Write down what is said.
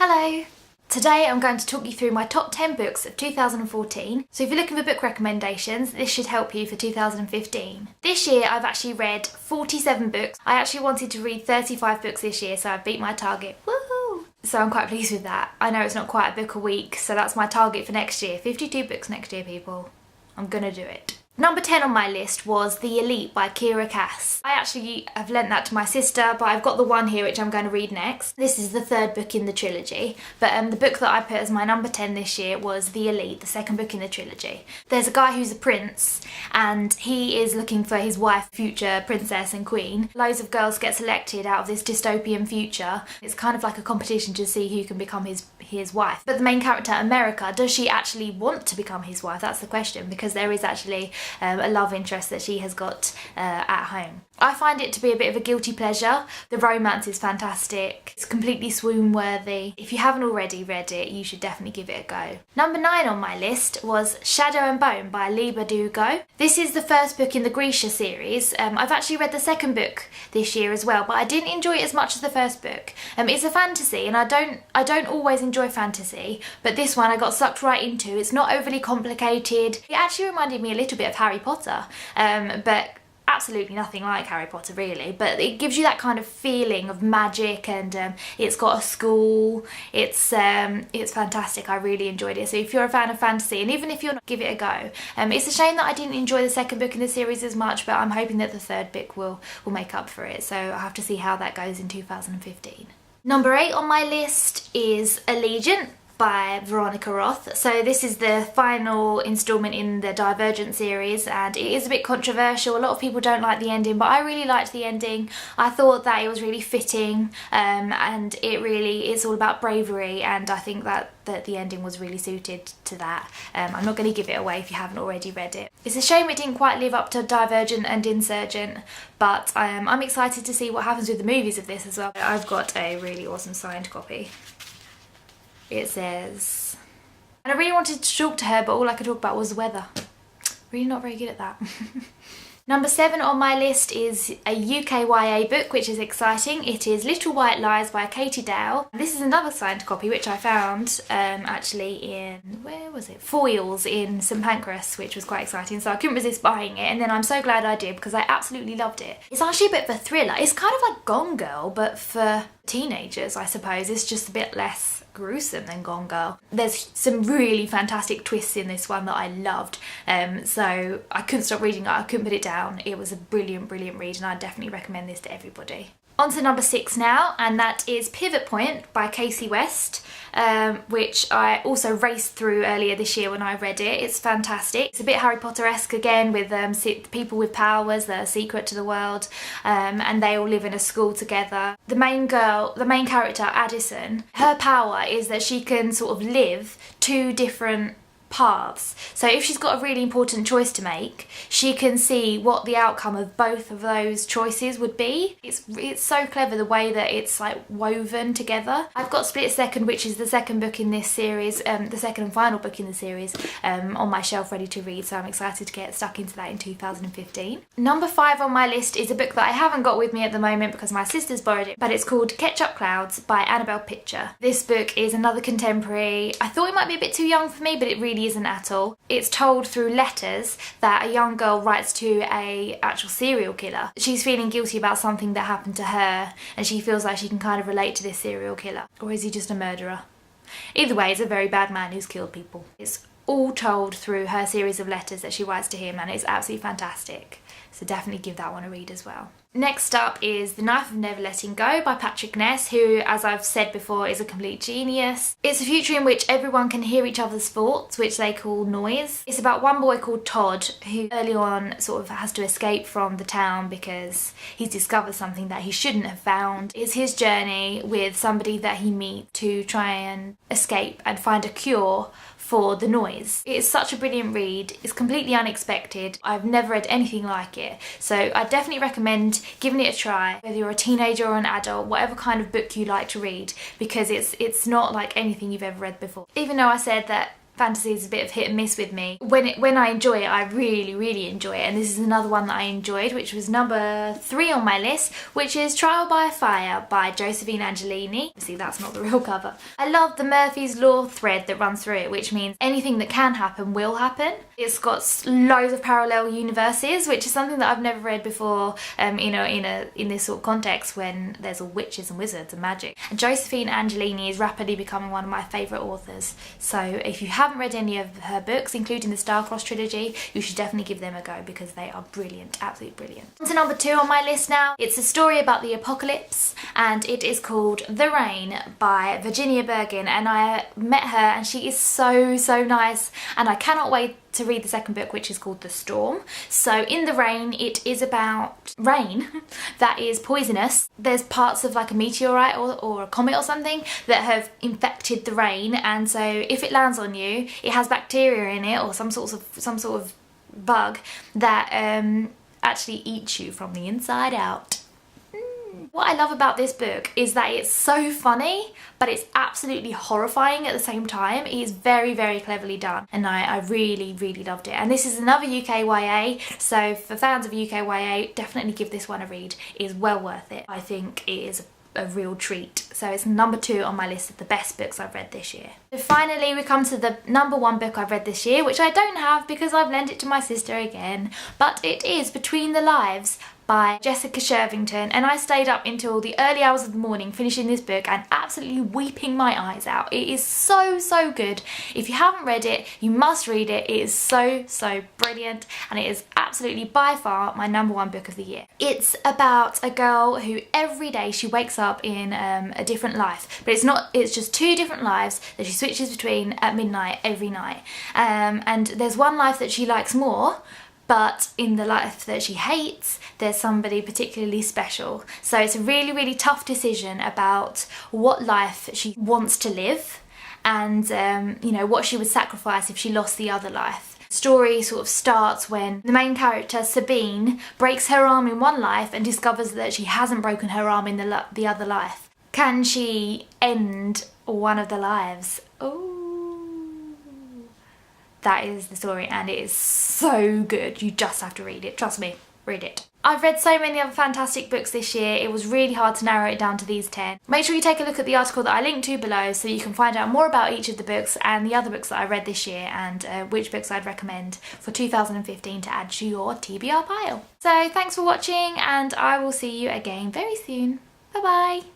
Hello! Today I'm going to talk you through my top 10 books of 2014. So if you're looking for book recommendations, this should help you for 2015. This year I've actually read 47 books. I actually wanted to read 35 books this year, so I've beat my target. Woohoo! So I'm quite pleased with that. I know it's not quite a book a week, so that's my target for next year. 52 books next year, people. I'm gonna do it. Number 10 on my list was The Elite by Kiera Cass. I actually have lent that to my sister, but I've got the one here which I'm going to read next. This is the third book in the trilogy, but the book that I put as my number 10 this year was The Elite, the second book in the trilogy. There's a guy who's a prince, and he is looking for his wife, future princess and queen. Loads of girls get selected out of this dystopian future. It's kind of like a competition to see who can become his wife. But the main character, America, does she actually want to become his wife? That's the question, because there is actually a love interest that she has got at home. I find it to be a bit of a guilty pleasure. The romance is fantastic. It's completely swoon-worthy. If you haven't already read it, you should definitely give it a go. Number 9 on my list was Shadow and Bone by Leigh Bardugo. This is the first book in the Grisha series. I've actually read the second book this year as well, but I didn't enjoy it as much as the first book. It's a fantasy, and I don't always enjoy fantasy, but this one I got sucked right into. It's not overly complicated. It actually reminded me a little bit of Harry Potter, but absolutely nothing like Harry Potter really, but it gives you that kind of feeling of magic, and it's got a school. It's fantastic. I really enjoyed it. So if you're a fan of fantasy, and even if you're not, give it a go. It's a shame that I didn't enjoy the second book in the series as much, but I'm hoping that the third book will make up for it, so I'll have to see how that goes in 2015. Number 8 on my list is Allegiant by Veronica Roth. So this is the final instalment in the Divergent series, and it is a bit controversial. A lot of people don't like the ending, but I really liked the ending. I thought that it was really fitting, and it's all about bravery, and I think that the ending was really suited to that. I'm not going to give it away if you haven't already read it. It's a shame it didn't quite live up to Divergent and Insurgent, but I'm excited to see what happens with the movies of this as well. I've got a really awesome signed copy. It says, and I really wanted to talk to her, but all I could talk about was the weather. Really not very good at that. Number 7 on my list is a UK YA book, which is exciting. It is Little White Lies by Katie Dale. This is another signed copy, which I found actually in, where was it? Foyles in St Pancras, which was quite exciting. So I couldn't resist buying it, and then I'm so glad I did, because I absolutely loved it. It's actually a bit of a thriller. It's kind of like Gone Girl, but for teenagers, I suppose. It's just a bit less gruesome than Gone Girl. There's some really fantastic twists in this one that I loved, so I couldn't stop reading it. I couldn't put it down. It was a brilliant read, and I definitely recommend this to everybody. On to number 6 now, and that is Pivot Point by Casey West, which I also raced through earlier this year when I read it. It's fantastic. It's a bit Harry Potter-esque again, with people with powers that are secret to the world, and they all live in a school together. The main character, Addison, her power is that she can sort of live 2 different paths. So if she's got a really important choice to make, she can see what the outcome of both of those choices would be. It's so clever the way that it's like woven together. I've got Split Second, which is the second book in this series, the second and final book in the series, on my shelf ready to read, so I'm excited to get stuck into that in 2015. Number 5 on my list is a book that I haven't got with me at the moment because my sister's borrowed it, but it's called Ketchup Clouds by Annabelle Pitcher. This book is another contemporary. I thought it might be a bit too young for me, but it really isn't at all. It's told through letters that a young girl writes to a actual serial killer. She's feeling guilty about something that happened to her, and she feels like she can kind of relate to this serial killer. Or is he just a murderer? Either way, he's a very bad man who's killed people. It's all told through her series of letters that she writes to him, and it's absolutely fantastic. So definitely give that one a read as well. Next up is The Knife of Never Letting Go by Patrick Ness, who, as I've said before, is a complete genius. It's a future in which everyone can hear each other's thoughts, which they call noise. It's about one boy called Todd, who early on sort of has to escape from the town because he's discovered something that he shouldn't have found. It's his journey with somebody that he meets to try and escape and find a cure for the noise. It's such a brilliant read. It's completely unexpected. I've never read anything like it, so I definitely recommend giving it a try, whether you're a teenager or an adult, whatever kind of book you like to read, because it's not like anything you've ever read before. Even though I said that Fantasy is a bit of hit and miss with me. When I enjoy it, I really enjoy it, and this is another one that I enjoyed, which was number 3 on my list, which is Trial by Fire by Josephine Angelini. See, that's not the real cover. I love the Murphy's Law thread that runs through it, which means anything that can happen will happen. It's got loads of parallel universes, which is something that I've never read before, in this sort of context when there's all witches and wizards and magic. And Josephine Angelini is rapidly becoming one of my favourite authors, so if you haven't read any of her books, including the Starcross trilogy, you should definitely give them a go because they are brilliant, absolutely brilliant. On to number 2 on my list now. It's a story about the apocalypse, and it is called The Rain by Virginia Bergin, and I met her and she is so nice, and I cannot wait to read the second book, which is called The Storm. So in The Rain, it is about rain that is poisonous. There's parts of like a meteorite or a comet or something that have infected the rain, and so if it lands on you, it has bacteria in it or some sort of bug that actually eats you from the inside out. What I love about this book is that it's so funny, but it's absolutely horrifying at the same time. It is very cleverly done, and I really loved it. And this is another UK YA, so for fans of UK YA, definitely give this one a read. It is well worth it. I think it is a real treat. So it's number 2 on my list of the best books I've read this year. So finally we come to the number 1 book I've read this year, which I don't have because I've lent it to my sister again, but it is Between the Lives by Jessica Shervington, and I stayed up until the early hours of the morning finishing this book and absolutely weeping my eyes out. It is so good. If you haven't read it, you must read it. It is so brilliant, and it is absolutely by far my number 1 book of the year. It's about a girl who every day she wakes up in a different life, but it's just 2 different lives that she switches between at midnight every night, and there's one life that she likes more, but in the life that she hates, there's somebody particularly special. So it's a really tough decision about what life she wants to live, and what she would sacrifice if she lost the other life. The story sort of starts when the main character, Sabine, breaks her arm in one life and discovers that she hasn't broken her arm in the other life. Can she end one of the lives? Oh. That is the story, and it is so good. You just have to read it. Trust me, read it. I've read so many other fantastic books this year, it was really hard to narrow it down to these 10. Make sure you take a look at the article that I linked to below so you can find out more about each of the books and the other books that I read this year, and which books I'd recommend for 2015 to add to your TBR pile. So thanks for watching, and I will see you again very soon. Bye bye!